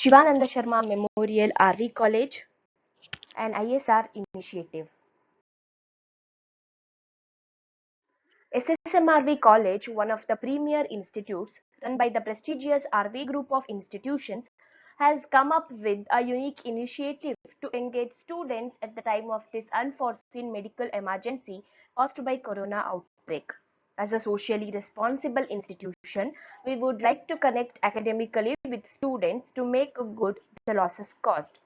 Shivananda Sharma Memorial RV College, an ISR initiative. SSMRV College, one of the premier institutes run by the prestigious RV Group of institutions, has come up with a unique initiative to engage students at the time of this unforeseen medical emergency caused by corona outbreak. As a socially responsible institution, we would like to connect academically with students to make good the losses caused.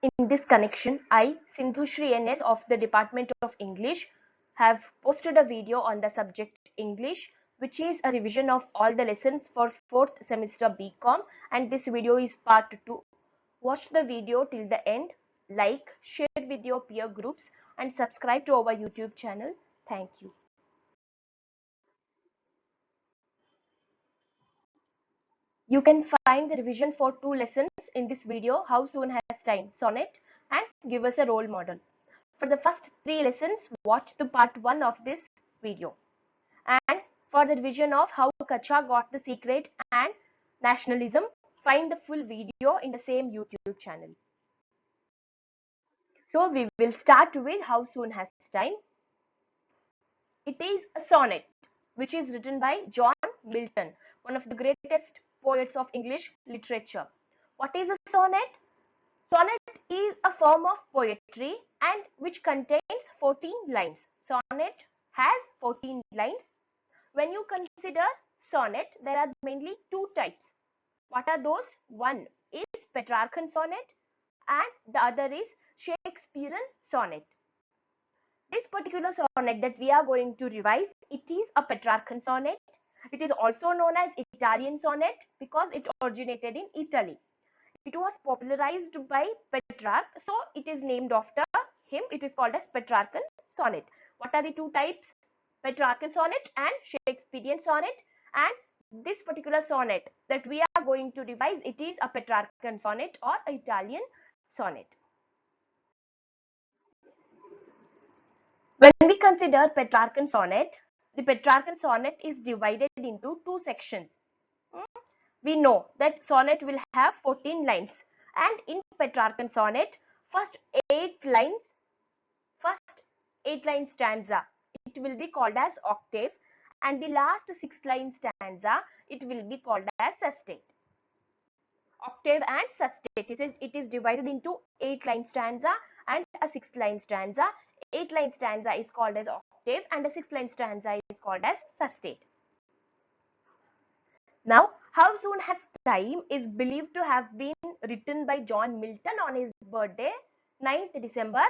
In this connection, I, Sindhushri NS of the Department of English, have posted a video on the subject English, which is a revision of all the lessons for 4th semester BCom, and this video is part 2. Watch the video till the end, like, share with your peer groups, and subscribe to our YouTube channel. Thank you. You can find the revision for 2 lessons in this video, How Soon Has Time, Sonnet, and Give Us a Role Model. For the first 3 lessons, watch the part 1 of this video. And for the revision of How Kacha Got the Secret and Nationalism, find the full video in the same YouTube channel. So we will start with How Soon Has Time. It is a sonnet which is written by John Milton, one of the greatest poets of English literature. What is a sonnet? Sonnet is a form of poetry and which contains 14 lines. Sonnet has 14 lines. When you consider sonnet, there are mainly 2 types. What are those? One is Petrarchan sonnet and the other is Shakespearean sonnet. This particular sonnet that we are going to revise, it is a Petrarchan sonnet. It is also known as Italian sonnet because it originated in Italy. It was popularized by Petrarch, so it is named after him. It is called as Petrarchan sonnet. What are the 2 types? Petrarchan sonnet and Shakespearean sonnet. And this particular sonnet that we are going to revise, it is a Petrarchan sonnet or Italian sonnet. When we consider Petrarchan sonnet, the Petrarchan sonnet is divided into 2 sections. We know that sonnet will have 14 lines, and in Petrarchan sonnet, first 8 lines stanza, it will be called as octave, and the last 6 line stanza, it will be called as sestet. Octave and sestet, it is divided into 8 line stanza and a 6 line stanza. 8 line stanza is called as octave and a 6 line stanza is called as sestet. Now, How Soon Has Time is believed to have been written by John Milton on his birthday, 9th December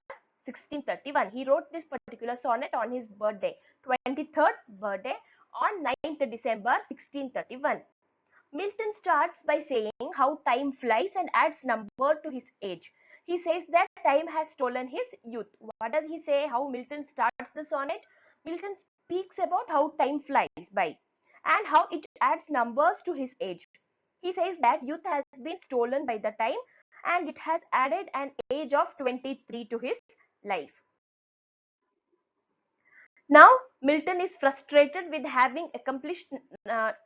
1631. He wrote this particular sonnet on his birthday, 23rd birthday on 9th December 1631. Milton starts by saying how time flies and adds number to his age. He says that time has stolen his youth. What does he say? How Milton starts the sonnet? Milton speaks about how time flies by and how it adds numbers to his age. He says that youth has been stolen by the time and it has added an age of 23 to his life. Now, Milton is frustrated with having accomplished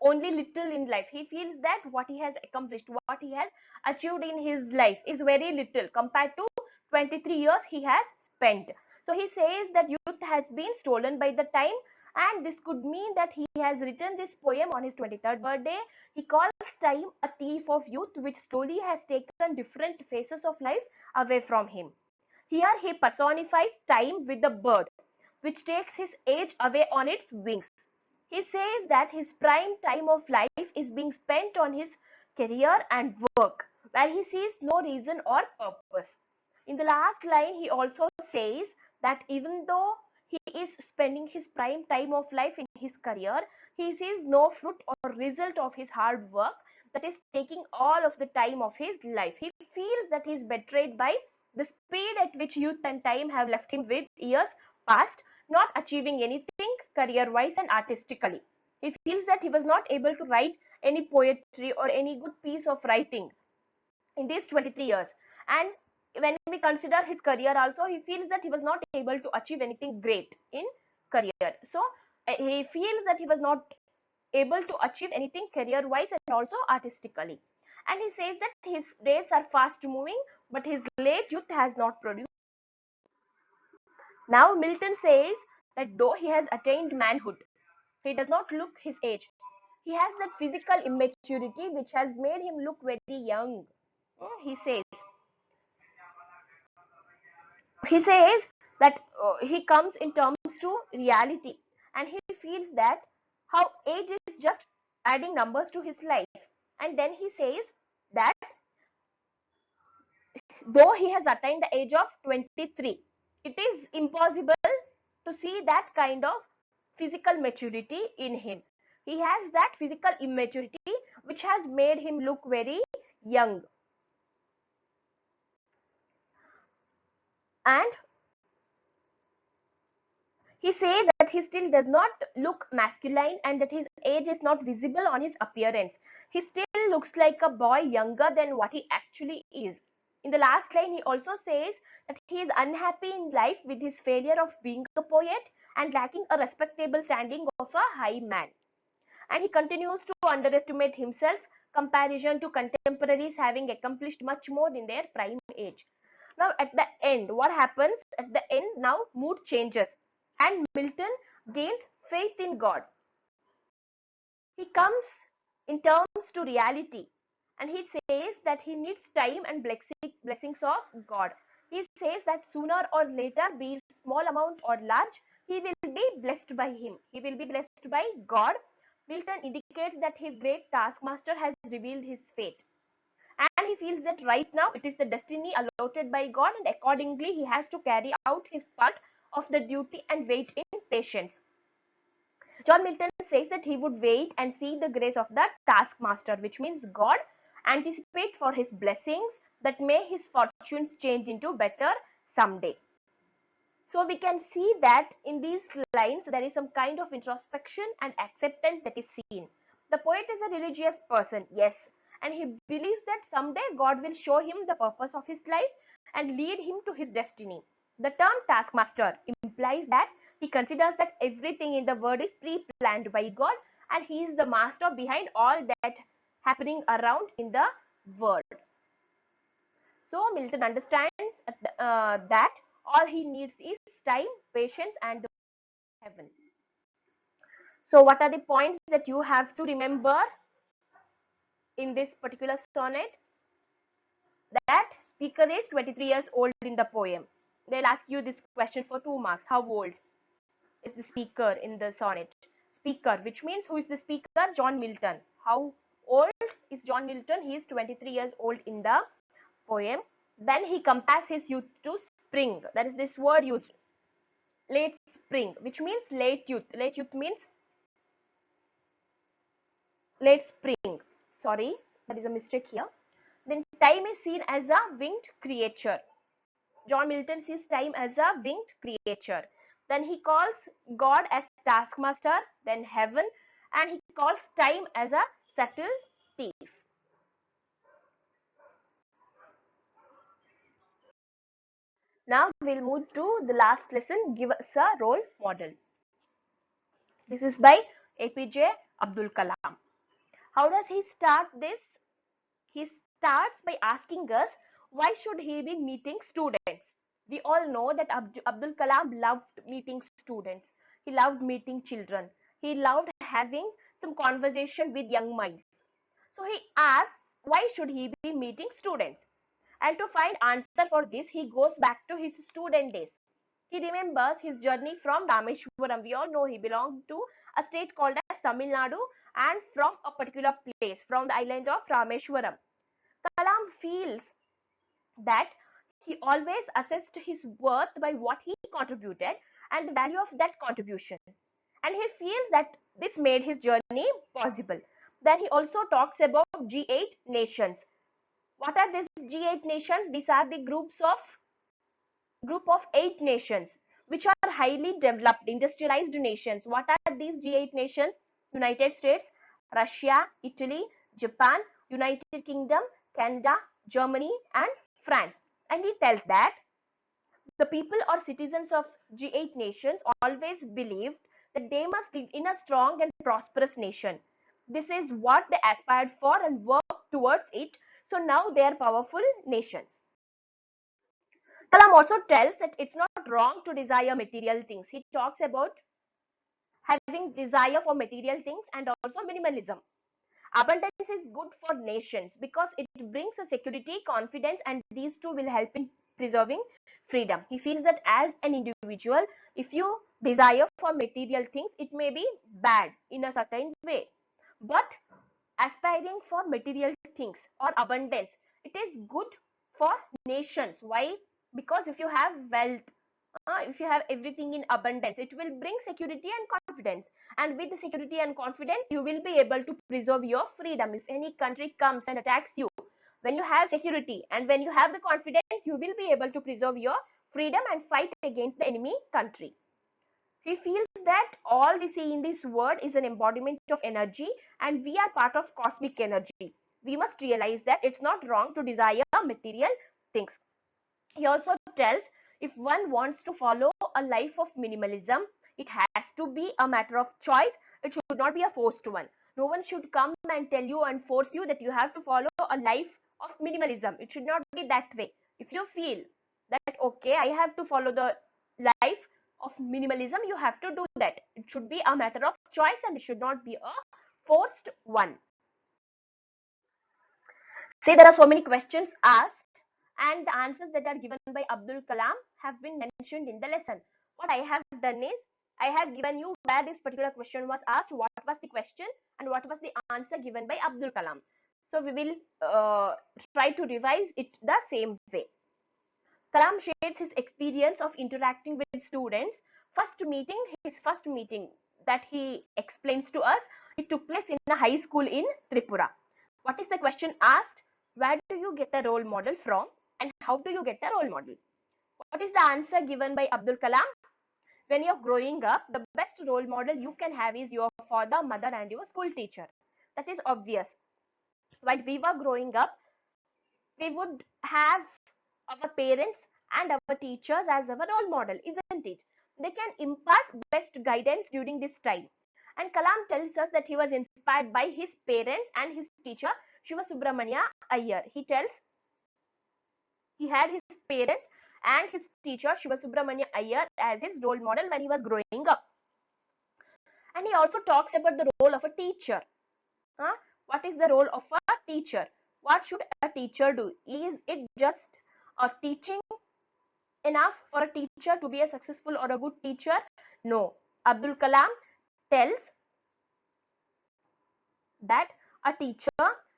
only little in life. He feels that what he has accomplished, what he has achieved in his life is very little compared to 23 years he has spent. So he says that youth has been stolen by the time, and this could mean that he has written this poem on his 23rd birthday. He calls time a thief of youth, which slowly has taken different phases of life away from him. Here he personifies time with the bird, which takes his age away on its wings. He says that his prime time of life is being spent on his career and work, where he sees no reason or purpose. In the last line, he also says that even though he is spending his prime time of life in his career, he sees no fruit or result of his hard work that is taking all of the time of his life. He feels that he is betrayed by the speed at which youth and time have left him with years past, not achieving anything career-wise and artistically. He feels that he was not able to write any poetry or any good piece of writing in these 23 years. And when we consider his career also, he feels that he was not able to achieve anything great in career. So he feels that he was not able to achieve anything career wise and also artistically. And he says that his days are fast moving, but his late youth has not produced. Now Milton says that though he has attained manhood, he does not look his age. He has that physical immaturity which has made him look very young. He says that he comes in terms to reality, and he feels that how age is just adding numbers to his life. And then he says that though he has attained the age of 23, it is impossible to see that kind of physical maturity in him. He has that physical immaturity which has made him look very young. And he says that he still does not look masculine and that his age is not visible on his appearance. He still looks like a boy younger than what he actually is. In the last line, he also says that he is unhappy in life with his failure of being a poet and lacking a respectable standing of a high man. And he continues to underestimate himself, comparison to contemporaries having accomplished much more in their prime age. Now, at the end, what happens? At the end, now mood changes, and Milton gains faith in God. He comes in terms to reality, and he says that he needs time and blessings of God. He says that sooner or later, be it small amount or large, he will be blessed by him. He will be blessed by God. Milton indicates that his great taskmaster has revealed his fate, and he feels that right now it is the destiny allotted by God, and accordingly he has to carry out his part of the duty and wait in patience. John Milton says that he would wait and see the grace of the taskmaster, which means God, anticipate for his blessings, that may his fortunes change into better someday. So we can see that in these lines there is some kind of introspection and acceptance that is seen. The poet is a religious person, yes, and he believes that someday God will show him the purpose of his life and lead him to his destiny. The term taskmaster implies that he considers that everything in the world is pre-planned by God, and he is the master behind all that happening around in the world. So Milton understands that all he needs is time, patience, and heaven. So what are the points that you have to remember in this particular sonnet? That speaker is 23 years old in the poem. They'll ask you this question for 2 marks. How old is the speaker in the sonnet? Speaker, which means who is the speaker? John Milton. How old is John Milton? He is 23 years old in the poem. Then he compares his youth to spring. That is this word used, late spring, which means late youth. Late youth means late spring. Sorry, that is a mistake here. Then time is seen as a winged creature. John Milton sees time as a winged creature. Then he calls God as taskmaster, then heaven, and he calls time as a subtle thief. Now we'll move to the last lesson, give us a role model. This is by APJ Abdul Kalam. How does he start this? He starts by asking us why should he be meeting students? We all know that Abdul Kalam loved meeting students. He loved meeting children. He loved having some conversation with young minds. So he asks why should he be meeting students? And to find answer for this, he goes back to his student days. He remembers his journey from Rameshwaram. We all know he belonged to a state called as Tamil Nadu, and from a particular place, from the island of Rameshwaram. Kalam feels that he always assessed his worth by what he contributed and the value of that contribution. And he feels that this made his journey possible. Then he also talks about G8 nations. What are these G8 nations? These are the group of 8 nations which are highly developed, industrialized nations. What are these G8 nations? United States, Russia, Italy, Japan, United Kingdom, Canada, Germany, and France. And he tells that the people or citizens of G8 nations always believed that they must live in a strong and prosperous nation. This is what they aspired for and worked towards it. So now they are powerful nations. Kalam also tells that it's not wrong to desire material things. He talks about having desire for material things and also minimalism. Abundance is good for nations because it brings a security, confidence, and these two will help in preserving freedom. He feels that as an individual, if you desire for material things, it may be bad in a certain way. But aspiring for material things or abundance, it is good for nations. Why? Because if you have wealth, if you have everything in abundance, it will bring security and confidence. And with the security and confidence, you will be able to preserve your freedom. If any country comes and attacks you, when you have security and when you have the confidence, you will be able to preserve your freedom and fight against the enemy country. He feels that all we see in this world is an embodiment of energy and we are part of cosmic energy. We must realize that it's not wrong to desire material things. He also tells if one wants to follow a life of minimalism, it has to be a matter of choice. It should not be a forced one. No one should come and tell you and force you that you have to follow a life of minimalism. It should not be that way. If you feel that, okay, I have to follow the life of minimalism, you have to do that. It should be a matter of choice and it should not be a forced one. See, there are so many questions asked and the answers that are given by Abdul Kalam have been mentioned in the lesson. What I have done is, I have given you where this particular question was asked, what was the question, and what was the answer given by Abdul Kalam. So we will try to revise it the same way. Kalam shares his experience of interacting with students. His first meeting that he explains to us, it took place in a high school in Tripura. What is the question asked? Where do you get a role model from and how do you get a role model? What is the answer given by Abdul Kalam? When you're growing up, the best role model you can have is your father, mother, and your school teacher. That is obvious. While we were growing up, we would have our parents and our teachers as our role model, isn't it? They can impart best guidance during this time. And Kalam tells us that he was inspired by his parents and his teacher, Shiva Subramania Iyer. He tells he had his parents and his teacher, Shiva Subramania Iyer, as his role model when he was growing up. And he also talks about the role of a teacher. Huh? What is the role of a teacher? What should a teacher do? Is it just teaching enough for a teacher to be a successful or a good teacher? No. Abdul Kalam tells that a teacher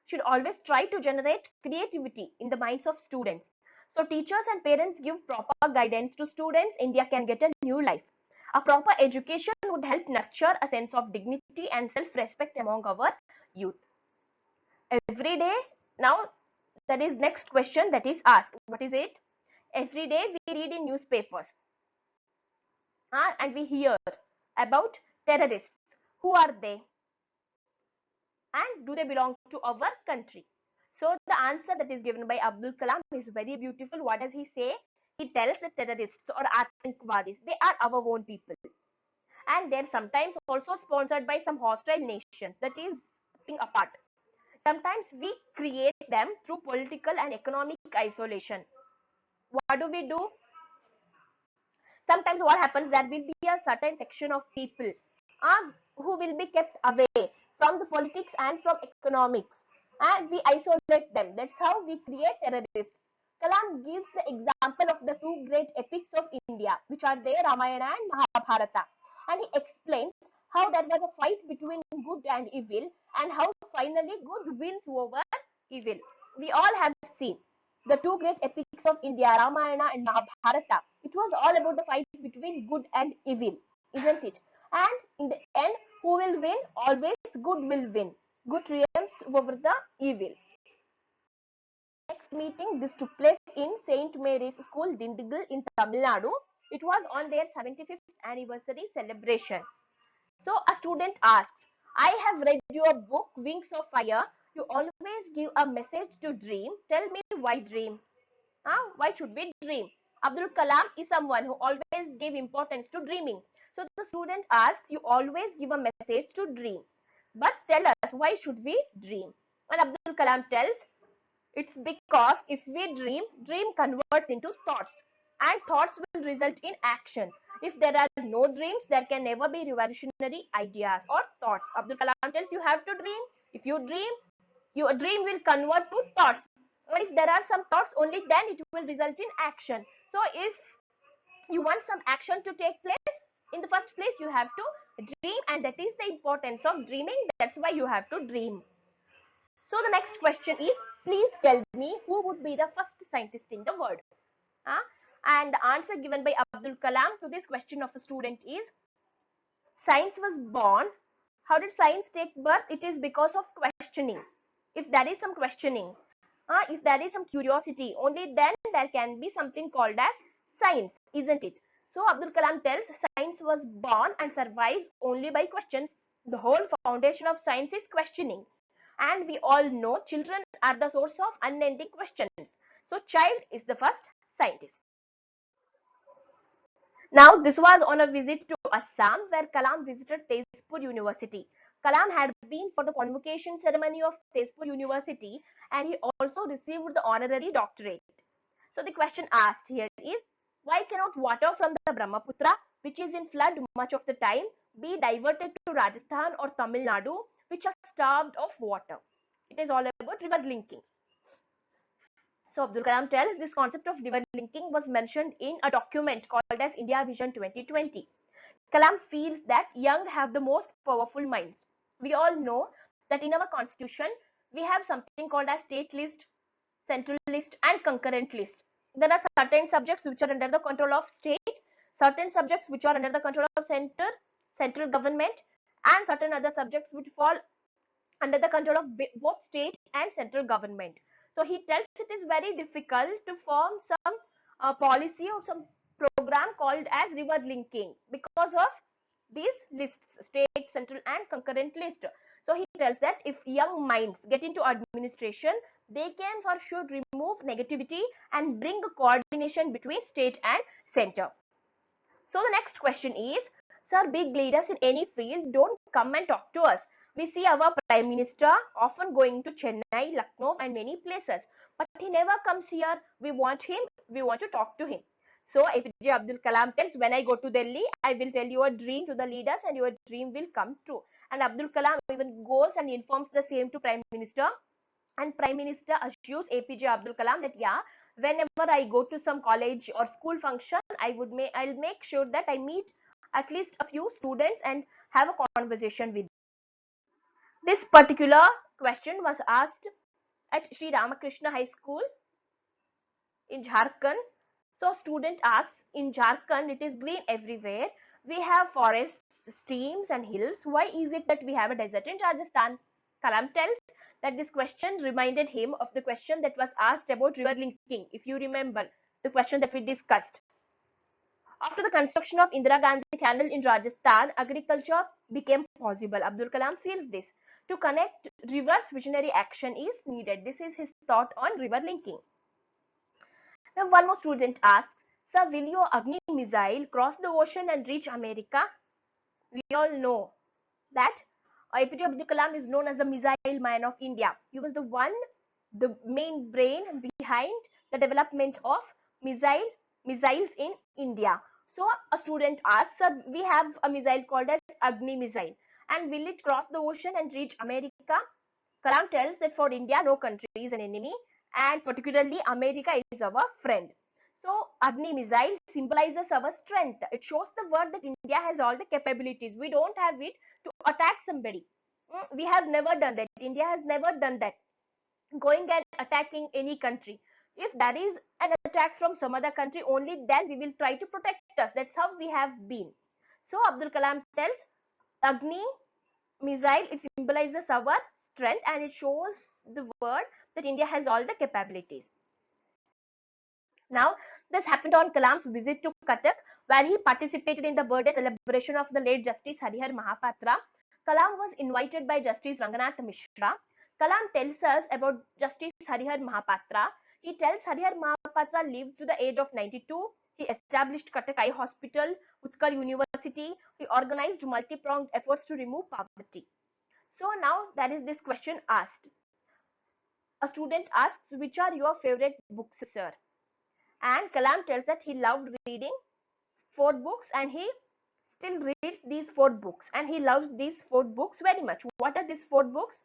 should always try to generate creativity in the minds of students. So teachers and parents give proper guidance to students, India can get a new life. A proper education would help nurture a sense of dignity and self-respect among our youth. Every day, now that is next question that is asked. What is it? Every day we read in newspapers and we hear about terrorists. Who are they? And do they belong to our country? So the answer that is given by Abdul Kalam is very beautiful. What does he say? He tells the terrorists or Atmankwadis, they are our own people. And they're sometimes also sponsored by some hostile nations. That is something apart. Sometimes we create them through political and economic isolation. What do we do? Sometimes what happens, there will be a certain section of people who will be kept away from the politics and from economics, and we isolate them. That's how we create terrorists. Kalam gives the example of the two great epics of India, which are there, Ramayana and Mahabharata, and he explains how there was a fight between good and evil and how finally good wins over evil. We all have seen the two great epics of India, Ramayana and Mahabharata. It was all about the fight between good and evil, isn't it? And in the end, who will win? Always good will win. Good triumphs over the evil. Next meeting, this took place in St. Mary's School, Dindigul in Tamil Nadu. It was on their 75th anniversary celebration. So a student asks, I have read your book, Wings of Fire. You always give a message to dream. Tell me why dream? Why should we dream? Abdul Kalam is someone who always gave importance to dreaming. So the student asks, you always give a message to dream, but tell us, why should we dream? And Abdul Kalam tells, it's because if we dream, dream converts into thoughts, and thoughts will result in action. If there are no dreams, there can never be revolutionary ideas or thoughts. Abdul Kalam tells you have to dream. If you dream, your dream will convert to thoughts. And if there are some thoughts, only then it will result in action. So if you want some action to take place, in the first place you have to dream, and that is the importance of dreaming. That's why you have to dream. So the next question is, please tell me who would be the first scientist in the world? Huh? And the answer given by Abdul Kalam to this question of a student is, science was born. How did science take birth? It is because of questioning. If there is some questioning, if there is some curiosity, only then there can be something called as science, isn't it? So Abdul Kalam tells science was born and survived only by questions. The whole foundation of science is questioning. And we all know children are the source of unending questions. So child is the first scientist. Now, this was on a visit to Assam where Kalam visited Tezpur University. Kalam had been for the convocation ceremony of Tezpur University, and he also received the honorary doctorate. So the question asked here is, why cannot water from the Brahmaputra, which is in flood much of the time, be diverted to Rajasthan or Tamil Nadu, which are starved of water? It is all about river linking. So Abdul Kalam tells this concept of river linking was mentioned in a document called as India Vision 2020. Kalam feels that young have the most powerful minds. We all know that in our constitution, we have something called as state list, central list and concurrent list. There are certain subjects which are under the control of state, certain subjects which are under the control of central government, and certain other subjects which fall under the control of both state and central government. So he tells it is very difficult to form some policy or some program called as river linking because of these lists, state, central and concurrent list. So he tells that if young minds get into administration, they can for sure remove negativity and bring a coordination between state and center. So the next question is, sir, big leaders in any field don't come and talk to us. We see our Prime Minister often going to Chennai, Lucknow and many places. But he never comes here. We want him. We want to talk to him. So APJ Abdul Kalam tells, when I go to Delhi, I will tell your dream to the leaders and your dream will come true. And Abdul Kalam even goes and informs the same to Prime Minister. And Prime Minister assures APJ Abdul Kalam that, yeah, whenever I go to some college or school function, I'll make sure that I meet at least a few students and have a conversation with them. This particular question was asked at Sri Ramakrishna High School in Jharkhand. So student asks, in Jharkhand it is green everywhere. We have forests, streams and hills. Why is it that we have a desert in Rajasthan? Kalam tells that this question reminded him of the question that was asked about river linking, if you remember, the question that we discussed. After the construction of Indira Gandhi Canal in Rajasthan, agriculture became possible. Abdul Kalam feels this. To connect rivers, visionary action is needed. This is his thought on river linking. Now, one more student asks, sir, will your Agni missile cross the ocean and reach America? We all know that APJ Abdul Kalam is known as the missile man of India. He was the main brain behind the development of missiles in India. So a student asks, sir, we have a missile called as Agni missile, and will it cross the ocean and reach America? Kalam tells that for India, no country is an enemy, and particularly America is our friend. So Agni missile symbolizes our strength. It shows the world that India has all the capabilities. We don't have it to attack somebody. We have never done that. India has never done that, going and attacking any country. If there is an attack from some other country, only then we will try to protect us. That's how we have been. So Abdul Kalam tells Agni missile, it symbolizes our strength and it shows the world that India has all the capabilities. Now, this happened on Kalam's visit to Cuttack, where he participated in the birthday celebration of the late Justice Harihar Mahapatra. Kalam was invited by Justice Ranganath Mishra. Kalam tells us about Justice Harihar Mahapatra. He tells Harihar Mahapatra lived to the age of 92. He established Cuttack Eye Hospital, Utkal University. He organized multi-pronged efforts to remove poverty. So now there is this question asked. A student asks, which are your favorite books, sir? And Kalam tells that he loved reading 4 books and he still reads these 4 books and he loves these 4 books very much. What are these 4 books?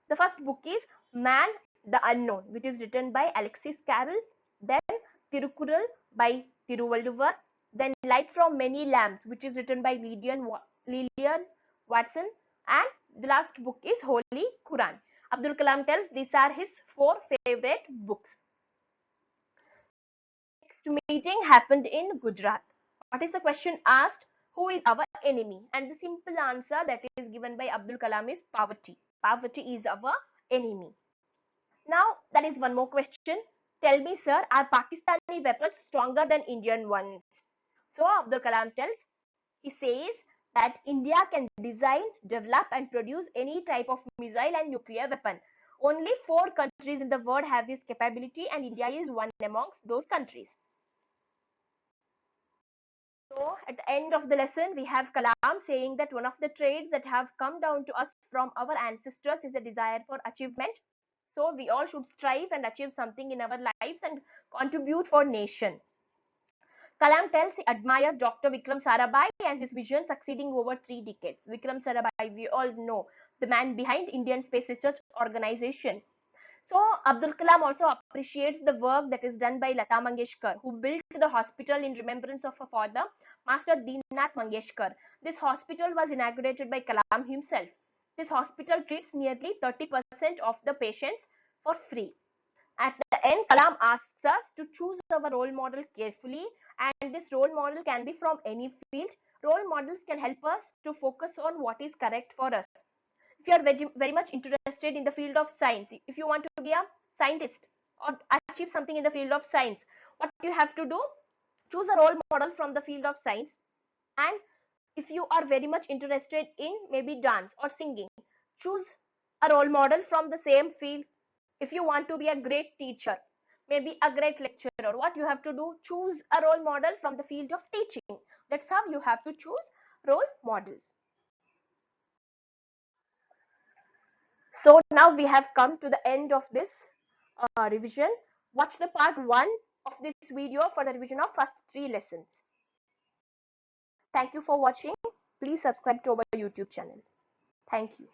The first book is Man the Unknown, which is written by Alexis Carrel. Then Tirukural by Tiruvalluvar. Then Light from Many Lamps, which is written by Lillian Watson. And the last book is Holy Quran. Abdul Kalam tells these are his 4 favorite books. Next meeting happened in Gujarat. What is the question asked? Who is our enemy? And the simple answer that is given by Abdul Kalam is poverty. Poverty is our enemy. Now, there is one more question. Tell me, sir, are Pakistani weapons stronger than Indian ones? So, Abdul Kalam tells, he says that India can design, develop, and produce any type of missile and nuclear weapon. Only 4 countries in the world have this capability, and India is one amongst those countries. So at the end of the lesson, we have Kalam saying that one of the traits that have come down to us from our ancestors is a desire for achievement. So we all should strive and achieve something in our lives and contribute for nation. Kalam tells he admires Dr. Vikram Sarabhai and his vision succeeding over 3 decades. Vikram Sarabhai, we all know, the man behind Indian Space Research Organization. So Abdul Kalam also appreciates the work that is done by Lata Mangeshkar, who built the hospital in remembrance of her father, Master Deennath Mangeshkar. This hospital was inaugurated by Kalam himself. This hospital treats nearly 30% of the patients for free. At the end, Kalam asks us to choose our role model carefully, and this role model can be from any field. Role models can help us to focus on what is correct for us. If you are very much interested in the field of science, if you want to be a scientist or achieve something in the field of science, what you have to do, choose a role model from the field of science. And if you are very much interested in maybe dance or singing, choose a role model from the same field. If you want to be a great teacher, maybe a great lecturer, what you have to do, choose a role model from the field of teaching. That's how you have to choose role models. So now we have come to the end of this revision. Watch the part 1 of this video for the revision of first 3 lessons. Thank you for watching. Please subscribe to our YouTube channel. Thank you.